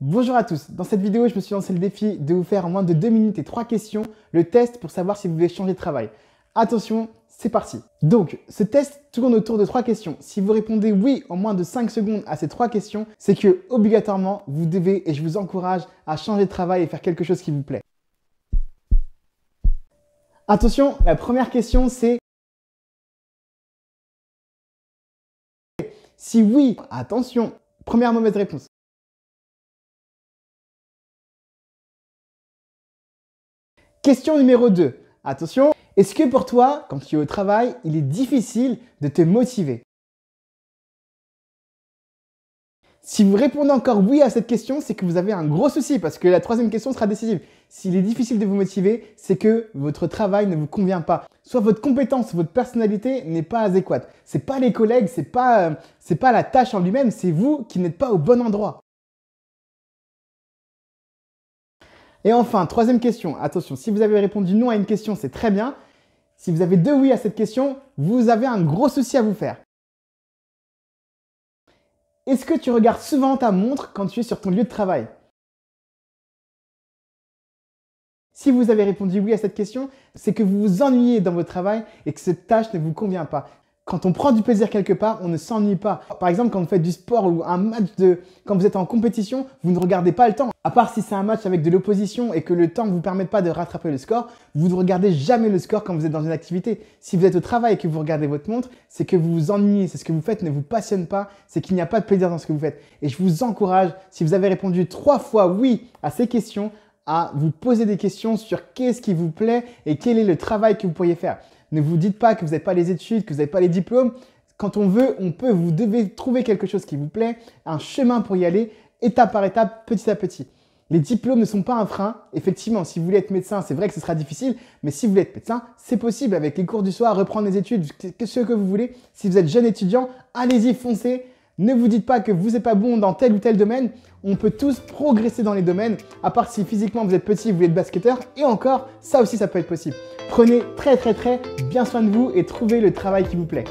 Bonjour à tous, dans cette vidéo je me suis lancé le défi de vous faire en moins de 2 minutes et 3 questions le test pour savoir si vous voulez changer de travail. Attention, c'est parti. Donc ce test tourne autour de 3 questions. Si vous répondez oui en moins de 5 secondes à ces 3 questions, c'est que obligatoirement vous devez et je vous encourage à changer de travail et faire quelque chose qui vous plaît. Attention, la première question c'est si oui, attention, première mauvaise réponse. Question numéro 2. Attention, est-ce que pour toi, quand tu es au travail, il est difficile de te motiver? Si vous répondez encore oui à cette question, c'est que vous avez un gros souci parce que la troisième question sera décisive. S'il est difficile de vous motiver, c'est que votre travail ne vous convient pas. Soit votre compétence, votre personnalité n'est pas adéquate. C'est pas les collègues, c'est pas la tâche en lui-même, c'est vous qui n'êtes pas au bon endroit. Et enfin, troisième question. Attention, si vous avez répondu non à une question, c'est très bien. Si vous avez 2 oui à cette question, vous avez un gros souci à vous faire. Est-ce que tu regardes souvent ta montre quand tu es sur ton lieu de travail? Si vous avez répondu oui à cette question, c'est que vous vous ennuyez dans votre travail et que cette tâche ne vous convient pas. Quand on prend du plaisir quelque part, on ne s'ennuie pas. Par exemple, quand vous faites du sport ou un match quand vous êtes en compétition, vous ne regardez pas le temps. À part si c'est un match avec de l'opposition et que le temps ne vous permet pas de rattraper le score, vous ne regardez jamais le score quand vous êtes dans une activité. Si vous êtes au travail et que vous regardez votre montre, c'est que vous vous ennuyez, c'est ce que vous faites ne vous passionne pas, c'est qu'il n'y a pas de plaisir dans ce que vous faites. Et je vous encourage, si vous avez répondu 3 fois oui à ces questions, à vous poser des questions sur qu'est-ce qui vous plaît et quel est le travail que vous pourriez faire. Ne vous dites pas que vous n'avez pas les études, que vous n'avez pas les diplômes. Quand on veut, on peut. Vous devez trouver quelque chose qui vous plaît, un chemin pour y aller, étape par étape, petit à petit. Les diplômes ne sont pas un frein. Effectivement, si vous voulez être médecin, c'est vrai que ce sera difficile, mais si vous voulez être médecin, c'est possible avec les cours du soir, reprendre les études, ce que vous voulez. Si vous êtes jeune étudiant, allez-y, foncez. Ne vous dites pas que vous n'êtes pas bon dans tel ou tel domaine. On peut tous progresser dans les domaines, à part si physiquement vous êtes petit, vous voulez être basketteur, et encore, ça aussi, ça peut être possible. Prenez très bien soin de vous et trouvez le travail qui vous plaît.